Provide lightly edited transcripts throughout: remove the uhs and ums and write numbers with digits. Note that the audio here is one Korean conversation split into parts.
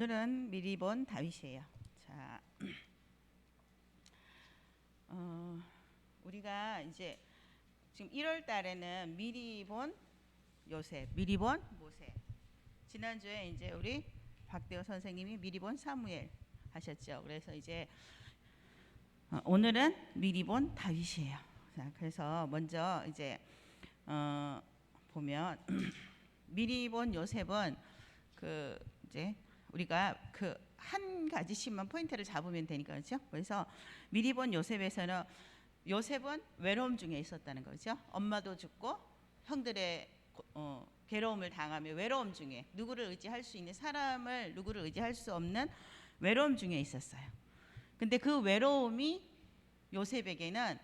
오늘은 미리 본 다윗이에요. 자, 우리가 이제 지금 1월 달에는 미리 본 요셉, 미리 본 모세. 지난주에 이제 우리 박대호 선생님이 미리 본 사무엘 하셨죠. 그래서 이제 오늘은 미리 본 다윗이에요. 자, 그래서 먼저 이제 보면 미리 본 요셉은 그 이제 우리가 그 한 가지씩만 포인트를 잡으면 되니까 그렇죠. 그래서 미리 본 요셉에서는 요셉은 외로움 중에 있었다는 거죠. 엄마도 죽고 형들의 괴로움을 당하며 외로움 중에 누구를 의지할 수 있는 사람을 누구를 의지할 수 없는 외로움 중에 있었어요. 근데 그 외로움이 요셉에게는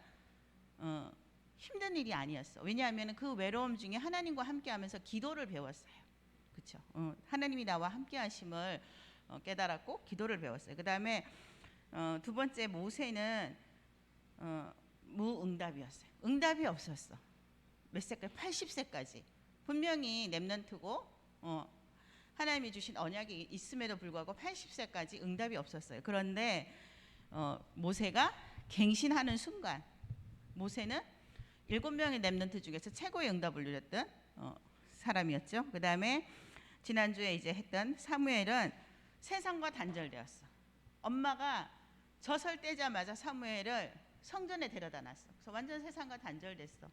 힘든 일이 아니었어. 왜냐하면 그 외로움 중에 하나님과 함께하면서 기도를 배웠어요. 그렇죠. 하나님이 나와 함께하심을 깨달았고 기도를 배웠어요. 그 다음에 두 번째 모세는 무응답이었어요. 응답이 없었어. 몇 세까지? 80세까지. 분명히 렘넌트고 하나님이 주신 언약이 있음에도 불구하고 80세까지 응답이 없었어요. 그런데 모세가 갱신하는 순간 모세는 7명의 렘넌트 중에서 최고의 응답을 누렸던 사람이었죠. 그 다음에 지난주에 이제 했던 사무엘은 세상과 단절되었어. 엄마가 젖을 떼자마자 사무엘을 성전에 데려다 놨어. 그래서 완전 세상과 단절됐어.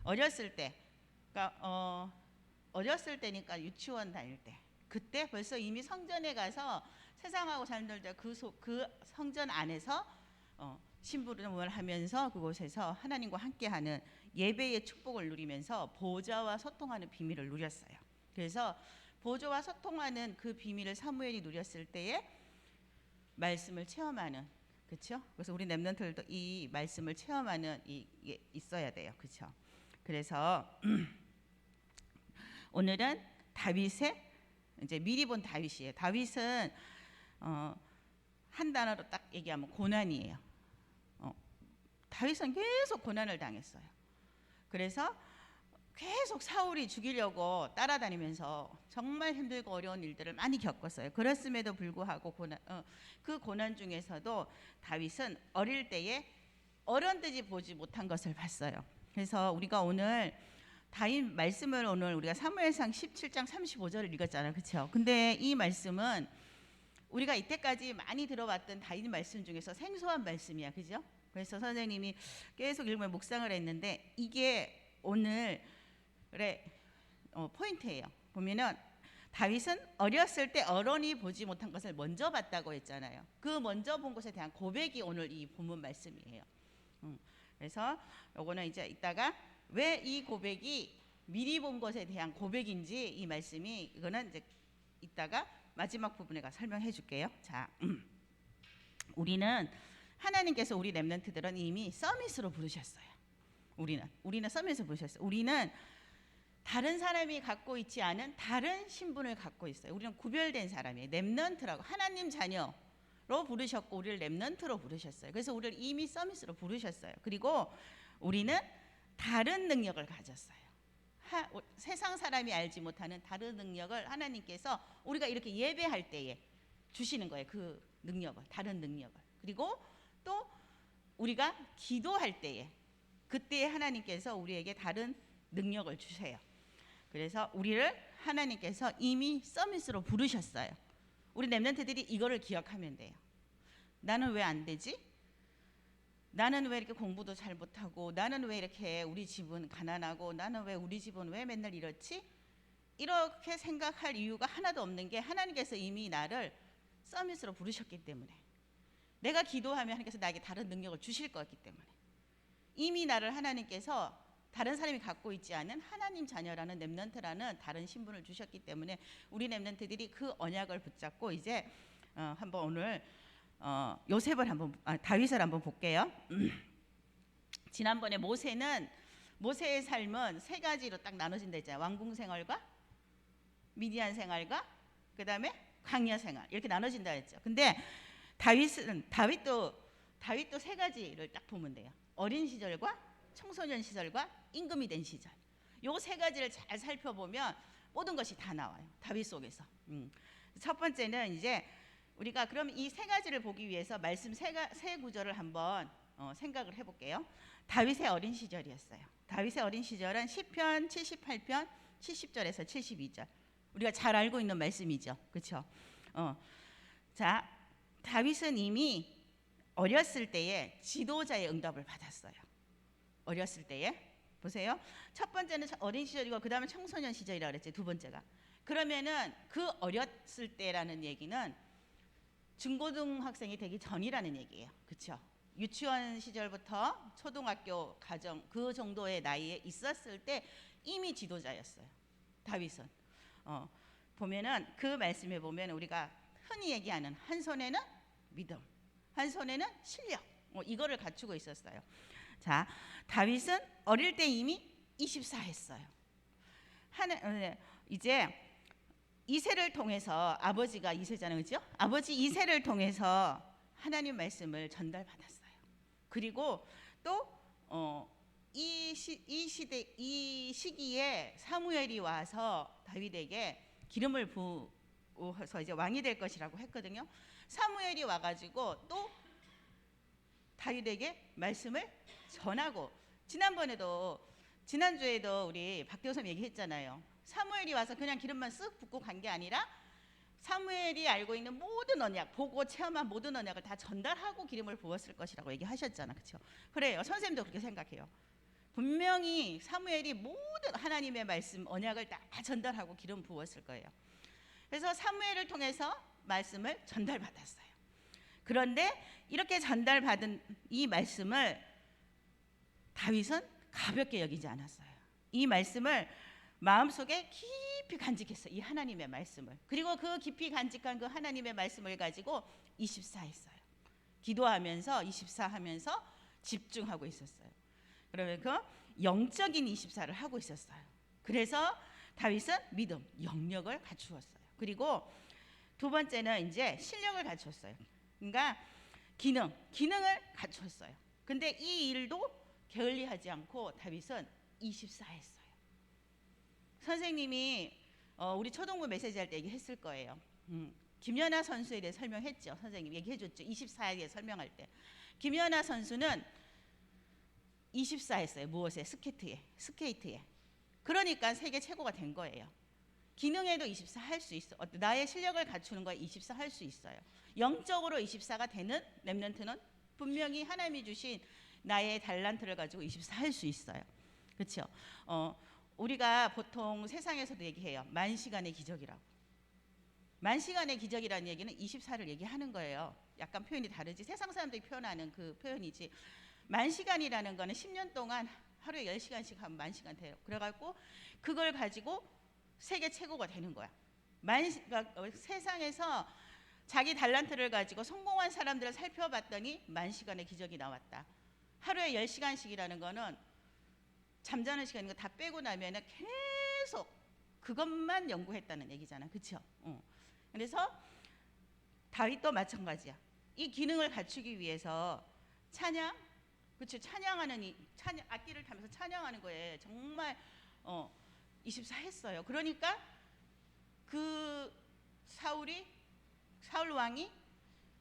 어렸을 때, 그러니까 어렸을 때니까 유치원 다닐 때, 그때 벌써 이미 성전에 가서 세상하고 단절돼 그 성전 안에서 심부름을 하면서 그곳에서 하나님과 함께하는 예배의 축복을 누리면서 보좌와 소통하는 비밀을 누렸어요. 그래서 보좌와 소통하는 그 비밀을 사무엘이 누렸을 때에 말씀을 체험하는, 그렇죠? 그래서 우리 렘넌트들도 이 말씀을 체험하는 이게 있어야 돼요, 그렇죠? 그래서 오늘은 다윗의 이제 미리 본 다윗이에요. 다윗은 한 단어로 딱 얘기하면 고난이에요. 다윗은 계속 고난을 당했어요. 그래서 계속 사울이 죽이려고 따라다니면서 정말 힘들고 어려운 일들을 많이 겪었어요. 그렇음에도 불구하고 그 고난 중에서도 다윗은 어릴 때에 어른들이 보지 못한 것을 봤어요. 그래서 우리가 오늘 다윗 말씀을 오늘 우리가 사무엘상 17장 35절을 읽었잖아요. 그렇죠? 근데 이 말씀은 우리가 이때까지 많이 들어봤던 다윗 말씀 중에서 생소한 말씀이야. 그죠? 그래서 선생님이 계속 읽으면 묵상을 했는데 이게 오늘의 포인트예요. 보면은 다윗은 어렸을 때 어른이 보지 못한 것을 먼저 봤다고 했잖아요. 그 먼저 본 것에 대한 고백이 오늘 이 본문 말씀이에요. 그래서 요거는 이제 이따가 왜 이 고백이 미리 본 것에 대한 고백인지 이 말씀이 이거는 이제 이따가 마지막 부분에 가 설명해 줄게요. 자, 우리는 하나님께서 우리 렘넌트들은 이미 서밋으로 부르셨어요. 우리는 서밋으로 부르셨어요. 우리는 다른 사람이 갖고 있지 않은 다른 신분을 갖고 있어요. 우리는 구별된 사람이에요. 렘넌트라고 하나님 자녀로 부르셨고 우리를 렘넌트로 부르셨어요. 그래서 우리를 이미 서밋으로 부르셨어요. 그리고 우리는 다른 능력을 가졌어요. 세상 사람이 알지 못하는 다른 능력을 하나님께서 우리가 이렇게 예배할 때에 주시는 거예요. 그 능력을, 다른 능력을. 그리고 또 우리가 기도할 때에 그때에 하나님께서 우리에게 다른 능력을 주세요. 그래서 우리를 하나님께서 이미 서밋으로 부르셨어요. 우리 렘넌트들이 이거를 기억하면 돼요. 나는 왜 안 되지? 나는 왜 이렇게 공부도 잘 못하고 나는 왜 이렇게 우리 집은 가난하고 나는 왜 우리 집은 왜 맨날 이렇지? 이렇게 생각할 이유가 하나도 없는 게 하나님께서 이미 나를 서밋으로 부르셨기 때문에 내가 기도하면 하나님께서 나에게 다른 능력을 주실 거기 때문에 이미 나를 하나님께서 다른 사람이 갖고 있지 않은 하나님 자녀라는 렘넌트라는 다른 신분을 주셨기 때문에 우리 렘넌트들이 그 언약을 붙잡고 이제 한번 오늘 요셉을 다윗을 한번 볼게요. 지난번에 모세의 삶은 세 가지로 딱 나눠진다 했잖아요. 왕궁 생활과 미디안 생활과 그 다음에 광야 생활 이렇게 나눠진다 했죠. 근데 다윗도 세 가지를 딱 보면 돼요. 어린 시절과 청소년 시절과 임금이 된 시절. 요 세 가지를 잘 살펴보면 모든 것이 다 나와요. 다윗 속에서. 첫 번째는 이제 우리가 그럼 이 세 가지를 보기 위해서 말씀 세 구절을 한번 생각을 해볼게요. 다윗의 어린 시절이었어요. 다윗의 어린 시절은 시편 78편 70절에서 72절. 우리가 잘 알고 있는 말씀이죠. 그렇죠? 자, 다윗은 이미 어렸을 때에 지도자의 응답을 받았어요. 어렸을 때에 보세요. 첫 번째는 어린 시절이고 그 다음에 청소년 시절이라고 그랬지. 두 번째가. 그러면은 그 어렸을 때라는 얘기는 중고등학생이 되기 전이라는 얘기예요. 그렇죠? 유치원 시절부터 초등학교 가정 그 정도의 나이에 있었을 때 이미 지도자였어요. 다윗은. 보면은 그 말씀에 보면 우리가 흔히 얘기하는 한 손에는 믿음, 한 손에는 실력, 이거를 갖추고 있었어요. 자, 다윗은 어릴 때 이미 24했어요. 이제 이새를 통해서 아버지가 이새잖아요, 그렇죠? 아버지 이새를 통해서 하나님 말씀을 전달받았어요. 그리고 또 이 시기에 사무엘이 와서 다윗에게 기름을 부어서 이제 왕이 될 것이라고 했거든요. 사무엘이 와가지고 또 다윗에게 말씀을 전하고 지난주에도 우리 박교섭 얘기했잖아요. 사무엘이 와서 그냥 기름만 쓱 붓고 간 게 아니라 사무엘이 알고 있는 모든 언약, 보고 체험한 모든 언약을 다 전달하고 기름을 부었을 것이라고 얘기하셨잖아, 그렇죠? 그래요. 선생님도 그렇게 생각해요. 분명히 사무엘이 모든 하나님의 말씀, 언약을 다 전달하고 기름 부었을 거예요. 그래서 사무엘을 통해서 말씀을 전달받았어요. 그런데 이렇게 전달받은 이 말씀을 다윗은 가볍게 여기지 않았어요. 이 말씀을 마음속에 깊이 간직했어요. 이 하나님의 말씀을. 그리고 그 깊이 간직한 그 하나님의 말씀을 가지고 24했어요. 기도하면서 24하면서 집중하고 있었어요. 그러면 그 영적인 24를 하고 있었어요. 그래서 다윗은 믿음, 영력을 갖추었어요. 그리고 두 번째는 이제 실력을 갖췄어요. 그러니까 기능을 갖췄어요. 근데 이 일도 게을리하지 않고 다윗은 24했어요. 선생님이 우리 초등부 메시지 할 때 얘기했을 거예요. 김연아 선수에 대해 설명했죠. 선생님 얘기해줬죠. 24에 설명할 때 김연아 선수는 24했어요. 무엇에? 스케이트에. 그러니까 세계 최고가 된 거예요. 기능에도 24 할 수 있어. 나의 실력을 갖추는 거에 24 할 수 있어요. 영적으로 24가 되는 렘넌트는 분명히 하나님이 주신 나의 달란트를 가지고 24 할 수 있어요. 그렇죠? 우리가 보통 세상에서도 얘기해요. 만시간의 기적이라고. 만시간의 기적이라는 얘기는 24를 얘기하는 거예요. 약간 표현이 다르지. 세상 사람들이 표현하는 그 표현이지. 만시간이라는 거는 10년 동안 하루에 10시간씩 하면 만시간 돼요. 그래갖고 그걸 가지고 세계 최고가 되는 거야. 그러니까 세상에서 자기 달란트를 가지고 성공한 사람들을 살펴봤더니 만시간의 기적이 나왔다. 하루에 10시간씩이라는 거는 잠자는 시간 이거 다 빼고 나면은 계속 그것만 연구했다는 얘기잖아. 그렇죠? 그래서 다윗도 마찬가지야. 이 기능을 갖추기 위해서 찬양, 그렇죠? 찬양하는 악기를 타면서 찬양하는 거에 정말 24 했어요. 그러니까 그 사울 왕이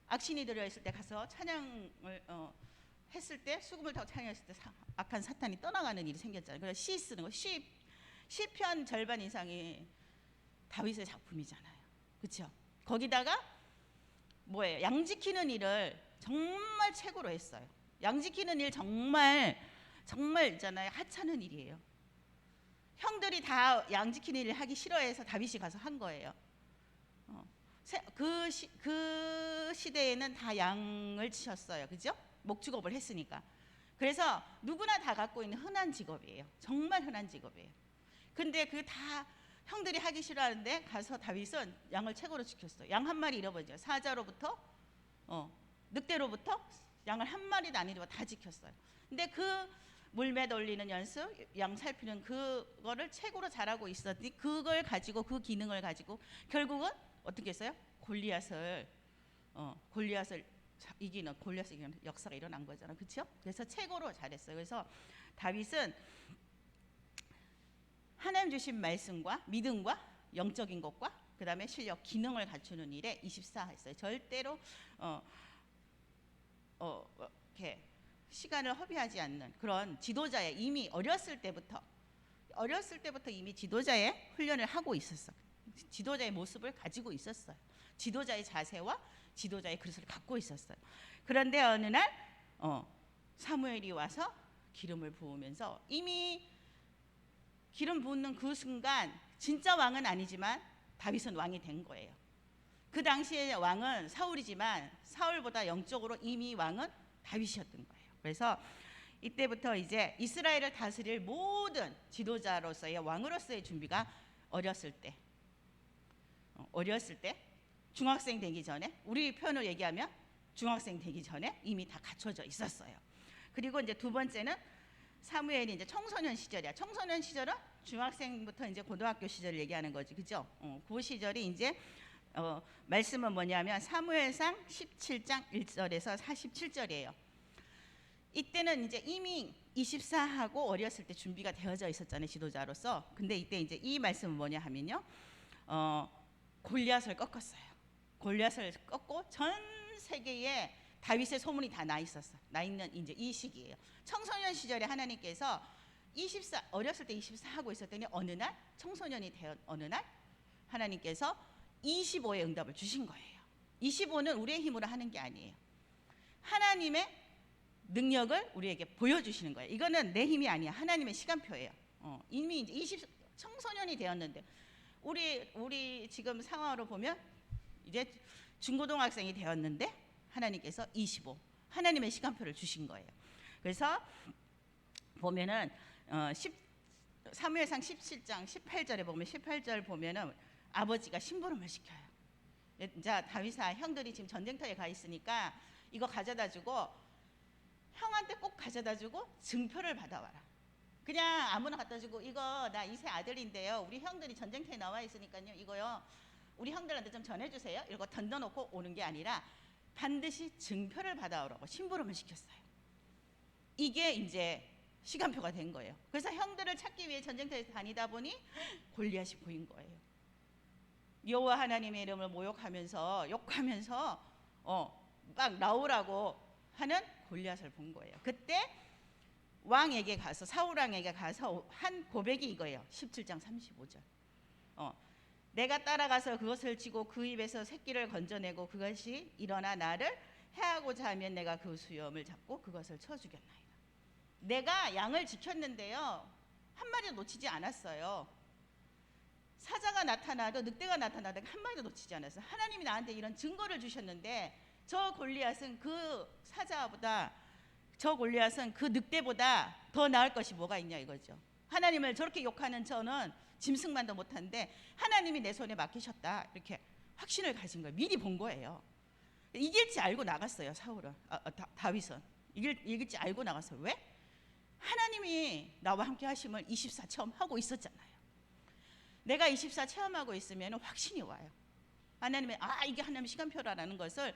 악신이 들어있을 때 가서 찬양을 했을 때 수금을 타고 찬양했을 때 악한 사탄이 떠나가는 일이 생겼잖아요. 그래서 시 쓰는 거, 시편 절반 이상이 다윗의 작품이잖아요. 그렇죠? 거기다가 뭐예요? 양 지키는 일을 정말 최고로 했어요. 양 지키는 일 정말 있잖아요. 하찮은 일이에요. 형들이 다 양 지키는 일을 하기 싫어해서 다윗이 가서 한 거예요. 그 시대에는 다 양을 치셨어요. 그죠? 목축업을 했으니까. 그래서 누구나 다 갖고 있는 흔한 직업이에요. 정말 흔한 직업이에요. 근데 그 다 형들이 하기 싫어하는데 가서 다윗은 양을 최고로 지켰어요. 양 한 마리 잃어버리죠. 사자로부터 늑대로부터 양을 한 마리도 안 잃어버리고 다 지켰어요. 근데 그 물매 돌리는 연습, 양 살피는 그거를 최고로 잘하고 있었더니 그걸 가지고 그 기능을 가지고 결국은 어떻게 했어요? 골리앗을 이기는 역사가 일어난 거잖아요. 그렇죠? 그래서 최고로 잘했어요. 그래서 다윗은 하나님 주신 말씀과 믿음과 영적인 것과 그다음에 실력, 기능을 갖추는 일에 24 했어요. 절대로 이렇게 시간을 허비하지 않는 그런 지도자의, 이미 어렸을 때부터 이미 지도자의 훈련을 하고 있었어. 지도자의 모습을 가지고 있었어요. 지도자의 자세와 지도자의 그릇을 갖고 있었어요. 그런데 어느 날 사무엘이 와서 기름을 부으면서, 이미 기름 부는 그 순간 진짜 왕은 아니지만 다윗은 왕이 된 거예요. 그 당시에 왕은 사울이지만 사울보다 영적으로 이미 왕은 다윗이었던 거예요. 그래서 이때부터 이제 이스라엘을 다스릴 모든 지도자로서의 왕으로서의 준비가 어렸을 때 중학생 되기 전에, 우리 표현을 얘기하면 중학생 되기 전에 이미 다 갖춰져 있었어요. 그리고 이제 두 번째는 사무엘이 이제 청소년 시절이야. 청소년 시절은 중학생부터 이제 고등학교 시절을 얘기하는 거지, 그죠? 그 시절이 이제 말씀은 뭐냐면 사무엘상 17장 1절에서 47절이에요. 이때는 이제 이미 24하고 어렸을 때 준비가 되어져 있었잖아요, 지도자로서. 근데 이때 이제 이 말씀은 뭐냐 하면요, 골리앗을 꺾었어요. 골리앗을 꺾고 전 세계에 다윗의 소문이 다 나 있었어. 나 있는 이제 이 시기예요. 청소년 시절에 하나님께서 어렸을 때 24 하고 있었더니 어느 날 청소년이 되어 어느 날 하나님께서 25의 응답을 주신 거예요. 25는 우리의 힘으로 하는 게 아니에요. 하나님의 능력을 우리에게 보여주시는 거예요. 이거는 내 힘이 아니야. 하나님의 시간표예요. 이미 이제 청소년이 되었는데, 우리 지금 상황으로 보면 이제 중고등학생이 되었는데 하나님께서 25, 하나님의 시간표를 주신 거예요. 그래서 보면은 사무엘상 17장 18절에 보면, 18절 보면은 아버지가 심부름을 시켜요. 자, 다윗아, 형들이 지금 전쟁터에 가 있으니까 이거 가져다 주고, 형한테 꼭 가져다 주고 증표를 받아와라. 그냥 아무나 갖다 주고, 이거 나 이세 아들인데요, 우리 형들이 전쟁터에 나와 있으니까요, 이거요 우리 형들한테 좀 전해주세요, 이거 던져놓고 오는 게 아니라 반드시 증표를 받아오라고 심부름을 시켰어요. 이게 이제 시간표가 된 거예요. 그래서 형들을 찾기 위해 전쟁터에 다니다 보니 골리앗이 보인 거예요. 여호와 하나님의 이름을 모욕하면서 욕하면서 막 나오라고 하는 골리앗을 본 거예요. 그때 왕에게 가서, 사울 왕에게 가서 한 고백이 이거예요. 17장 35절. 내가 따라가서 그것을 치고 그 입에서 새끼를 건져내고 그것이 일어나 나를 해하고자 하면 내가 그 수염을 잡고 그것을 쳐 죽였나이다. 내가 양을 지켰는데요, 한 마리도 놓치지 않았어요. 사자가 나타나도, 늑대가 나타나도 한 마리도 놓치지 않았어요. 하나님이 나한테 이런 증거를 주셨는데 저 골리앗은 그 사자보다, 저 골리앗은 그 늑대보다 더 나을 것이 뭐가 있냐 이거죠. 하나님을 저렇게 욕하는 저는 짐승만도 못한데 하나님이 내 손에 맡기셨다, 이렇게 확신을 가진 거예요. 미리 본 거예요. 이길지 알고 나갔어요. 사울은, 다윗은 이길지 알고 나갔어요. 왜? 하나님이 나와 함께 하심을 24 체험하고 있었잖아요. 내가 24 체험하고 있으면 확신이 와요. 하나님의, 이게 하나님의 시간표라는 것을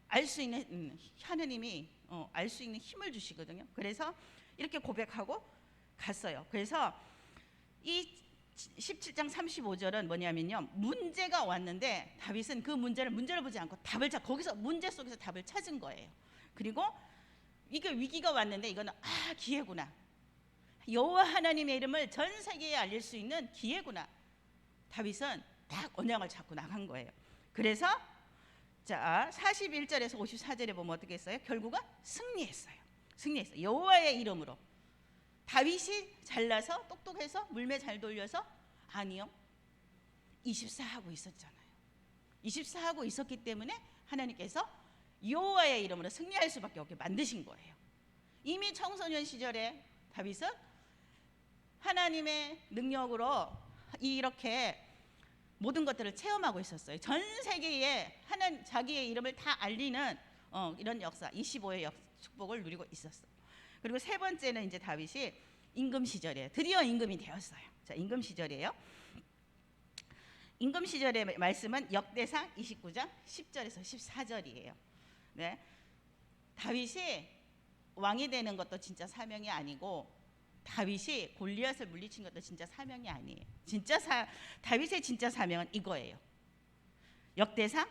알 수 있는, 하나님이 알 수 있는 힘을 주시거든요. 그래서 이렇게 고백하고 갔어요. 그래서 이 17장 35절은 뭐냐면요, 문제가 왔는데 다윗은 그 문제를 보지 않고 거기서 문제 속에서 답을 찾은 거예요. 그리고 이게 위기가 왔는데 이거는 기회구나, 여호와 하나님의 이름을 전 세계에 알릴 수 있는 기회구나. 다윗은 딱 언약을 잡고 나간 거예요. 그래서 자, 41절에서 54절에 보면 어떻게 했어요? 결국은 승리했어요. 여호와의 이름으로. 다윗이 잘나서 똑똑해서 물매 잘 돌려서? 아니요, 24 하고 있었잖아요. 24 하고 있었기 때문에 하나님께서 여호와의 이름으로 승리할 수밖에 없게 만드신 거예요. 이미 청소년 시절에 다윗은 하나님의 능력으로 이렇게 모든 것들을 체험하고 있었어요. 전 세계에 자기의 이름을 다 알리는 이런 역사, 25의 축복을 누리고 있었어요. 그리고 세 번째는 이제 다윗이 임금 시절이에요. 드디어 임금이 되었어요. 자, 임금 시절이에요. 임금 시절의 말씀은 역대상 29장 10절에서 14절이에요. 네, 다윗이 왕이 되는 것도 진짜 사명이 아니고 다윗이 골리앗을 물리친 것도 진짜 사명이 아니에요. 다윗의 진짜 사명은 이거예요. 역대상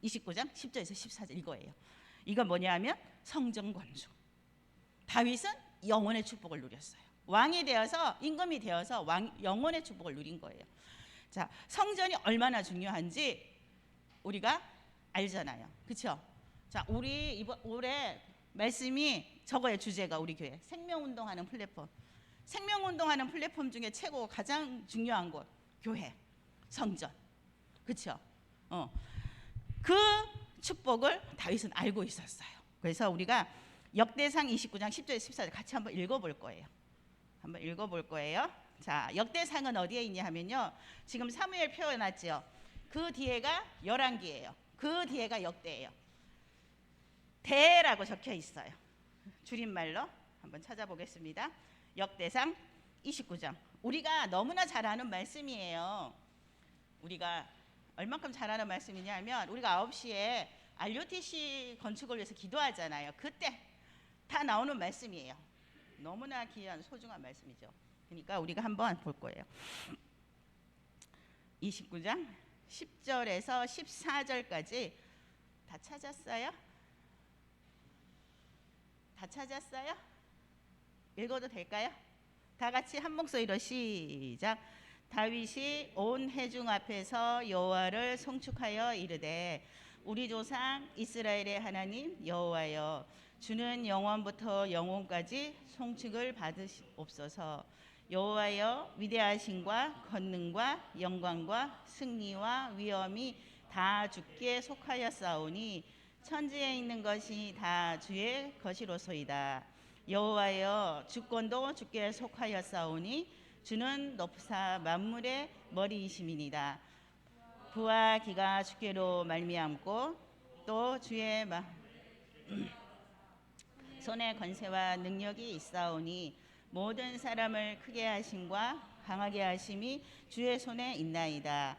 29장 10절에서 14절 이거예요. 이건 뭐냐면 성전 건축. 다윗은 영원의 축복을 누렸어요. 왕이 되어서 임금이 되어서 영원의 축복을 누린 거예요. 자, 성전이 얼마나 중요한지 우리가 알잖아요. 그렇죠? 자, 우리 올해 말씀이 저거의 주제가 우리 교회 생명운동하는 플랫폼. 생명운동하는 플랫폼 중에 최고 가장 중요한 곳 교회, 성전. 그렇죠? 그 축복을 다윗은 알고 있었어요. 그래서 우리가 역대상 29장 10절 14절 같이 한번 읽어볼 거예요. 자, 역대상은 어디에 있냐 하면요. 지금 사무엘 표현했죠. 그 뒤에가 열왕기예요. 그 뒤에가 역대예요. 대라고 적혀 있어요. 줄임말로 한번 찾아보겠습니다. 역대상 29장. 우리가 너무나 잘 아는 말씀이에요. 우리가 얼만큼 잘 아는 말씀이냐면 우리가 9시에 RUTC 건축을 위해서 기도하잖아요. 그때 다 나오는 말씀이에요. 너무나 귀한 소중한 말씀이죠. 그러니까 우리가 한번 볼 거예요. 29장 10절에서 14절까지 다 찾았어요? 다 찾았어요? 읽어도 될까요? 다 같이 한 목소리로 시작. 다윗이 온 회중 앞에서 여호와를 송축하여 이르되 우리 조상 이스라엘의 하나님 여호와여 주는 영원부터 영원까지 송축을 받으옵소서. 여호와여 위대하심과 권능과 영광과 승리와 위엄이 다 주께 속하였사오니 천지에 있는 것이 다 주의 것이로소이다. 여호와여 주권도 주께 속하였사오니 주는 높사 만물의 머리이심이니이다. 부와 기가 주께로 말미암고 또 주의 손에 권세와 능력이 있사오니 모든 사람을 크게 하심과 강하게 하심이 주의 손에 있나이다.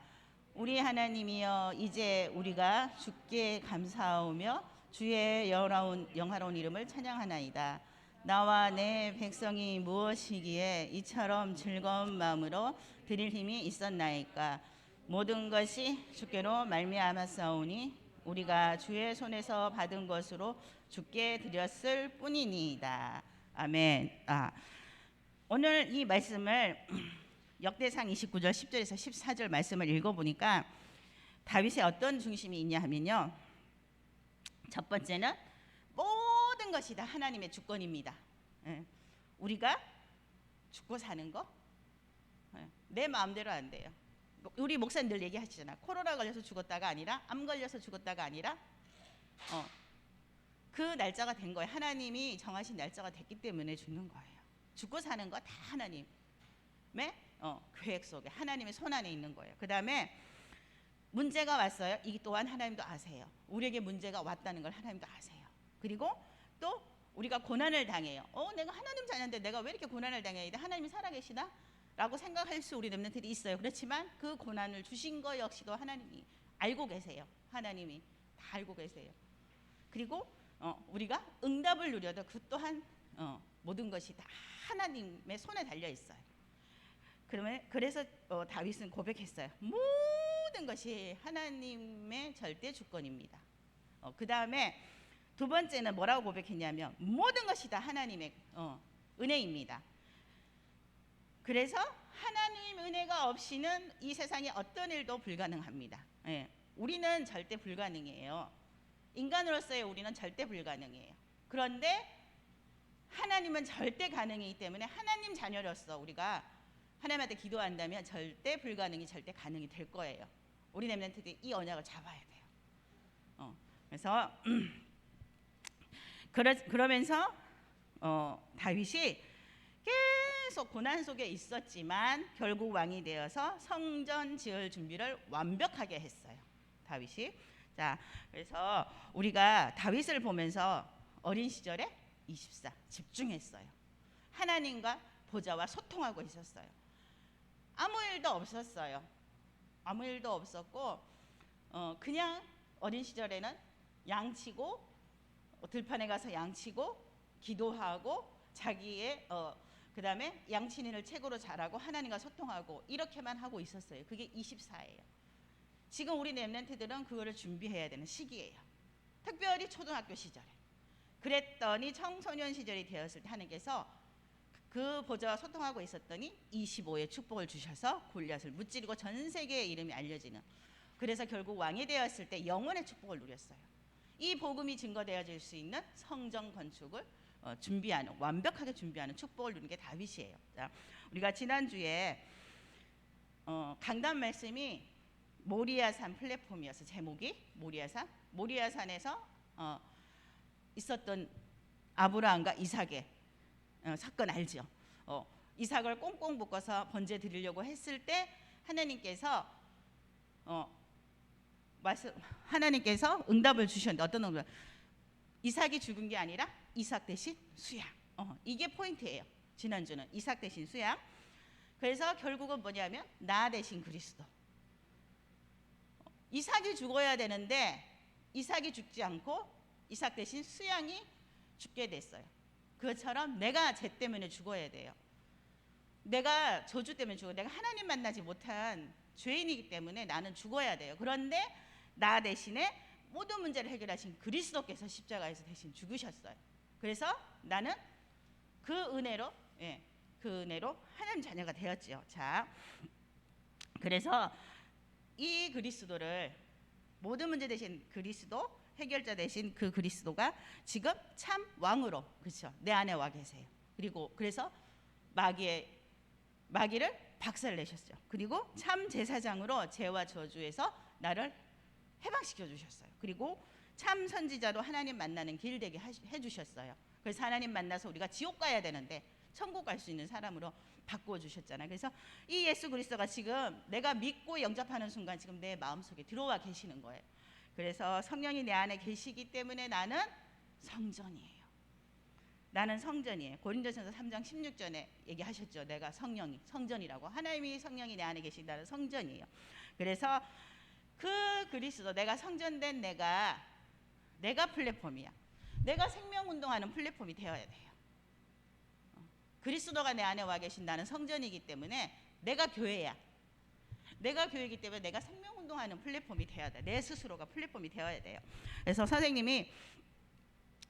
우리 하나님이여 이제 우리가 주께 감사하오며 주의 영화로운 이름을 찬양하나이다. 나와 내 백성이 무엇이기에 이처럼 즐거운 마음으로 드릴 힘이 있었나이까. 모든 것이 주께로 말미암았사오니 우리가 주의 손에서 받은 것으로 주께 드렸을 뿐이니이다. 아멘. 오늘 이 말씀을 역대상 29절 10절에서 14절 말씀을 읽어보니까 다윗의 어떤 중심이 있냐 하면요. 첫 번째는 모든 것이 다 하나님의 주권입니다. 우리가 죽고 사는 거 내 마음대로 안 돼요. 우리 목사님 늘 얘기하시잖아. 코로나 걸려서 죽었다가 아니라 암 걸려서 죽었다가 아니라 그 날짜가 된 거예요. 하나님이 정하신 날짜가 됐기 때문에 죽는 거예요. 죽고 사는 거 다 하나님의 계획 속에 하나님의 손 안에 있는 거예요. 그 다음에 문제가 왔어요. 이 또한 하나님도 아세요. 우리에게 문제가 왔다는 걸 하나님도 아세요. 그리고 또 우리가 고난을 당해요. 내가 하나님 자녀인데 내가 왜 이렇게 고난을 당해야 돼? 하나님이 살아계시나? 라고 생각할 수 우리 렘넌트들이 있어요. 그렇지만 그 고난을 주신 거 역시도 하나님이 알고 계세요. 하나님이 다 알고 계세요. 그리고 우리가 응답을 누려도 그 또한 모든 것이 다 하나님의 손에 달려 있어요. 그래서 다윗은 고백했어요. 모든 것이 하나님의 절대 주권입니다. 그 다음에 두 번째는 뭐라고 고백했냐면 모든 것이 다 하나님의 은혜입니다. 그래서 하나님 은혜가 없이는 이 세상에 어떤 일도 불가능합니다. 우리는 절대 불가능해요. 인간으로서의 우리는 절대 불가능해요. 그런데 하나님은 절대 가능이기 때문에 하나님 자녀로서 우리가 하나님한테 기도한다면 절대 불가능이 절대 가능이 될 거예요. 우리 렘넌트들이 이 언약을 잡아야 돼요. 그래서 그러면서 다윗이 계속 고난 속에 있었지만 결국 왕이 되어서 성전 지을 준비를 완벽하게 했어요. 다윗이. 자, 그래서 우리가 다윗을 보면서 어린 시절에 24 집중했어요. 하나님과 보좌와 소통하고 있었어요. 아무 일도 없었어요. 아무 일도 없었고 그냥 어린 시절에는 양치고 들판에 가서 양치고 기도하고 자기의 그 다음에 양친인을 최고로 잘하고 하나님과 소통하고 이렇게만 하고 있었어요. 그게 24예요. 지금 우리 렘넌트들은 그거를 준비해야 되는 시기예요. 특별히 초등학교 시절에. 그랬더니 청소년 시절이 되었을 때 하나님께서 그 보좌와 소통하고 있었더니 25의 축복을 주셔서 골리앗을 무찌르고 전 세계의 이름이 알려지는, 그래서 결국 왕이 되었을 때 영원의 축복을 누렸어요. 이 복음이 증거되어질 수 있는 성전 건축을 준비하는, 완벽하게 준비하는 축복을 누린 게 다윗이에요. 자, 우리가 지난주에 강단 말씀이 모리아산 플랫폼이어서 제목이 모리아산에서 있었던 아브라함과 이삭의 사건 알죠? 이삭을 꽁꽁 묶어서 번제 드리려고 했을 때 하나님께서 응답을 주셨는데 어떤 응답? 이삭이 죽은 게 아니라 이삭 대신 수양. 이게 포인트예요. 지난주는 이삭 대신 수양. 그래서 결국은 뭐냐면 나 대신 그리스도. 이삭이 죽어야 되는데 이삭이 죽지 않고 이삭 대신 수양이 죽게 됐어요. 그것처럼 내가 죄 때문에 죽어야 돼요. 내가 저주 때문에 죽어. 내가 하나님 만나지 못한 죄인이기 때문에 나는 죽어야 돼요. 그런데 나 대신에 모든 문제를 해결하신 그리스도께서 십자가에서 대신 죽으셨어요. 그래서 나는 그 은혜로 하나님 자녀가 되었지요. 자, 그래서 이 그리스도를, 모든 문제 대신 그리스도, 해결자 대신 그 그리스도가 지금 참 왕으로, 그렇죠? 내 안에 와 계세요. 그리고 그래서 마귀를 박살내셨죠. 그리고 참 제사장으로 죄와 저주에서 나를 해방시켜 주셨어요. 그리고 참 선지자로 하나님 만나는 길 되게 해주셨어요. 그래서 하나님 만나서 우리가 지옥 가야 되는데 천국 갈 수 있는 사람으로 바꾸어 주셨잖아요. 그래서 이 예수 그리스도가 지금 내가 믿고 영접하는 순간 지금 내 마음속에 들어와 계시는 거예요. 그래서 성령이 내 안에 계시기 때문에 나는 성전이에요. 나는 성전이에요. 고린도전서 3장 16절에 얘기하셨죠. 내가 성전이라고. 하나님이 성령이 내 안에 계신다는 성전이에요. 그래서 그 그리스도, 내가 성전된 내가 플랫폼이야. 내가 생명운동하는 플랫폼이 되어야 돼요. 그리스도가 내 안에 와 계신 나는 성전이기 때문에 내가 교회야. 내가 교회이기 때문에 내가 생명운동하는 플랫폼이 되어야 돼. 내 스스로가 플랫폼이 되어야 돼요. 그래서 선생님이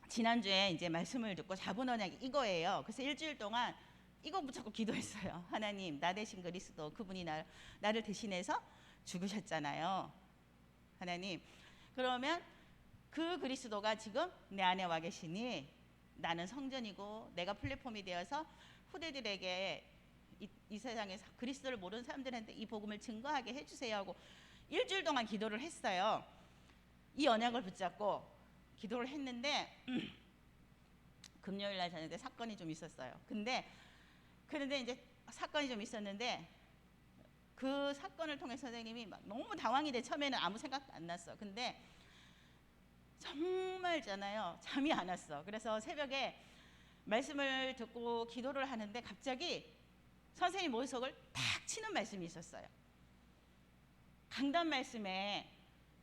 지난주에 이제 말씀을 듣고 잡은 언약이 이거예요. 그래서 일주일 동안 이거 붙잡고 기도했어요. 하나님, 나 대신 그리스도, 그분이 나를 대신해서 죽으셨잖아요. 하나님, 그러면 그 그리스도가 지금 내 안에 와 계시니 나는 성전이고 내가 플랫폼이 되어서 후대들에게 이 세상에서 그리스도를 모르는 사람들한테 이 복음을 증거하게 해주세요 하고 일주일 동안 기도를 했어요. 이 언약을 붙잡고 기도를 했는데 금요일 날 저녁에 사건이 좀 있었어요. 그런데 이제 사건이 좀 있었는데 그 사건을 통해 선생님이 막 너무 당황이 돼. 처음에는 아무 생각도 안 났어. 근데 정말잖아요. 잠이 안 왔어. 그래서 새벽에 말씀을 듣고 기도를 하는데 갑자기 선생님 머릿속을 탁 치는 말씀이 있었어요. 강단 말씀에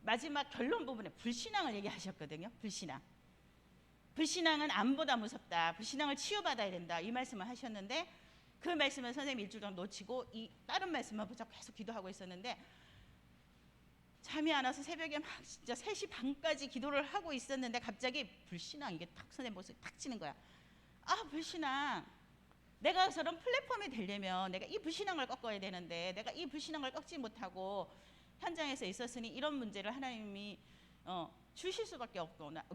마지막 결론 부분에 불신앙을 얘기하셨거든요. 불신앙은 암보다 무섭다. 불신앙을 치유받아야 된다. 이 말씀을 하셨는데 그 말씀을 선생님이 일주일 동안 놓치고 이 다른 말씀만 붙잡고 계속 기도하고 있었는데 잠이 안 와서 새벽에 막 진짜 3시 반까지 기도를 하고 있었는데 갑자기 불신앙, 이게 탁 선생님 모습에 탁 치는 거야. 아, 불신앙. 내가 저런 플랫폼이 되려면 내가 이 불신앙을 꺾어야 되는데 내가 이 불신앙을 꺾지 못하고 현장에서 있었으니 이런 문제를 하나님이 주실 수밖에 없구나.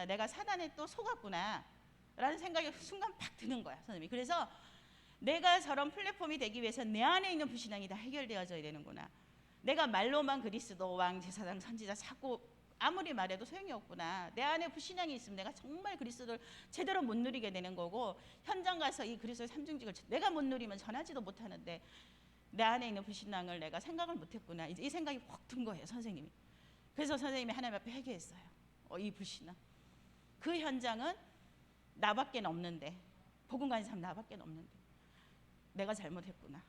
내가 사단에 또 속았구나 라는 생각이 순간 팍 드는 거야, 선생님이. 그래서 내가 저런 플랫폼이 되기 위해서 내 안에 있는 불신앙이 다 해결되어져야 되는구나. 내가 말로만 그리스도, 왕, 제사장, 선지자 자꾸 아무리 말해도 소용이 없구나. 내 안에 불신앙이 있으면 내가 정말 그리스도를 제대로 못 누리게 되는 거고 현장 가서 이 그리스도의 삼중직을 내가 못 누리면 전하지도 못하는데 내 안에 있는 불신앙을 내가 생각을 못했구나. 이제 이 생각이 확 든 거예요, 선생님이. 그래서 선생님이 하나님 앞에 회개했어요. 이 불신앙. 그 현장은 나밖에 없는데, 복음 가진 사람 나밖에 없는데 내가 잘못했구나.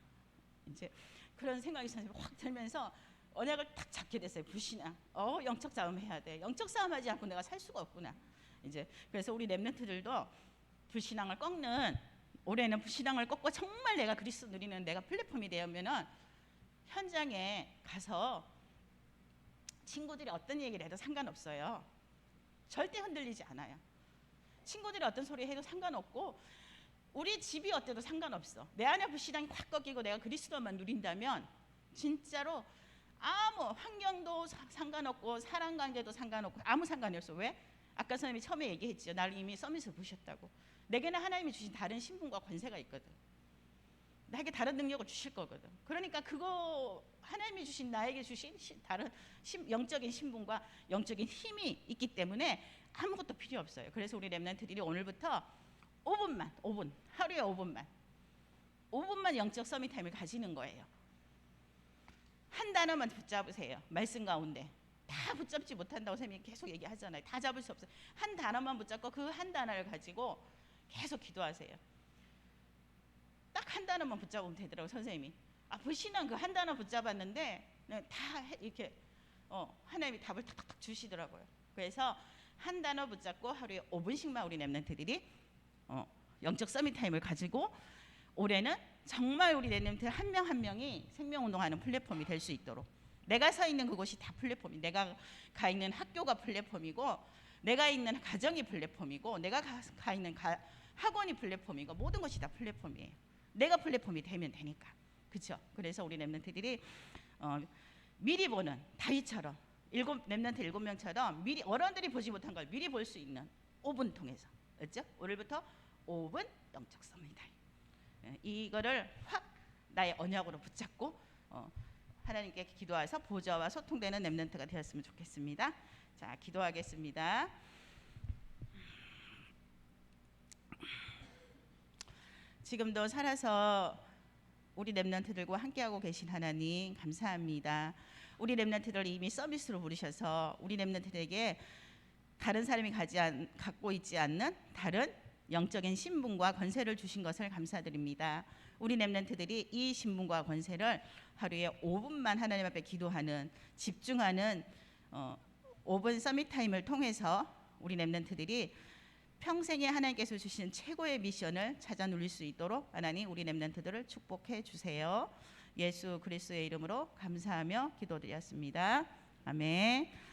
이제 그런 생각이 선생님이 확 들면서 언약을 탁 잡게 됐어요. 불신앙. 영적 싸움 해야 돼. 영적 싸움하지 않고 내가 살 수가 없구나. 이제 그래서 우리 렘넌트들도 불신앙을 꺾는 올해는 신앙을 꺾고 정말 내가 그리스도 누리는 내가 플랫폼이 되면은 현장에 가서 친구들이 어떤 얘기를 해도 상관없어요. 절대 흔들리지 않아요. 친구들이 어떤 소리 해도 상관없고 우리 집이 어때도 상관없어. 내 안에 불신앙이 확 꺾이고 내가 그리스도만 누린다면 진짜로 아무 환경도 상관없고 사람 관계도 상관없고 아무 상관이 없어. 왜? 아까 선생님이 처음에 얘기했죠. 나를 이미 서밋을 부셨다고. 내게는 하나님이 주신 다른 신분과 권세가 있거든. 나에게 다른 능력을 주실 거거든. 그러니까 그거 하나님이 주신 나에게 주신 다른 영적인 신분과 영적인 힘이 있기 때문에 아무것도 필요 없어요. 그래서 우리 렘넌트들이 오늘부터 5분 하루에 5분만 영적 서밋 타임을 가지는 거예요. 한 단어만 붙잡으세요. 말씀 가운데 다 붙잡지 못한다고 선생님이 계속 얘기하잖아요. 다 잡을 수 없어요. 한 단어만 붙잡고 그 한 단어를 가지고 계속 기도하세요. 딱 한 단어만 붙잡으면 되더라고요. 선생님이 불신앙 그 한 단어 붙잡았는데 다 이렇게 하나님이 답을 탁탁탁 주시더라고요. 그래서 한 단어 붙잡고 하루에 5분씩만 우리 렘넌트들이 영적 서밋 타임을 가지고 올해는 정말 우리 렘넌트 한 명 한 명이 생명운동하는 플랫폼이 될 수 있도록 내가 서 있는 그곳이 다 플랫폼이 내가 가 있는 학교가 플랫폼이고 내가 있는 가정이 플랫폼이고 내가 가 있는 학원이 플랫폼이고 모든 것이 다 플랫폼이에요. 내가 플랫폼이 되면 되니까. 그렇죠? 그래서 우리 렘넌트들이 미리 보는 다윗처럼 렘넌트 7명처럼 미리 어른들이 보지 못한 걸 미리 볼 수 있는 5분 통해서. 그렇죠? 오늘부터 5분 영적 서밋 타임. 이거를 확 나의 언약으로 붙잡고 하나님께 기도해서 보좌와 소통되는 렘넌트가 되었으면 좋겠습니다. 자, 기도하겠습니다. 지금도 살아서 우리 렘넌트들과 함께하고 계신 하나님 감사합니다. 우리 렘넌트들 이미 서비스로 부르셔서 우리 렘넌트들에게 다른 사람이 갖고 있지 않는 다른 영적인 신분과 권세를 주신 것을 감사드립니다. 우리 렘넌트들이 이 신분과 권세를 하루에 5분만 하나님 앞에 기도하는 집중하는 5분 서밋 타임을 통해서 우리 렘넌트들이 평생에 하나님께서 주신 최고의 미션을 찾아 누릴 수 있도록 하나님 우리 렘넌트들을 축복해 주세요. 예수 그리스도의 이름으로 감사하며 기도드렸습니다. 아멘.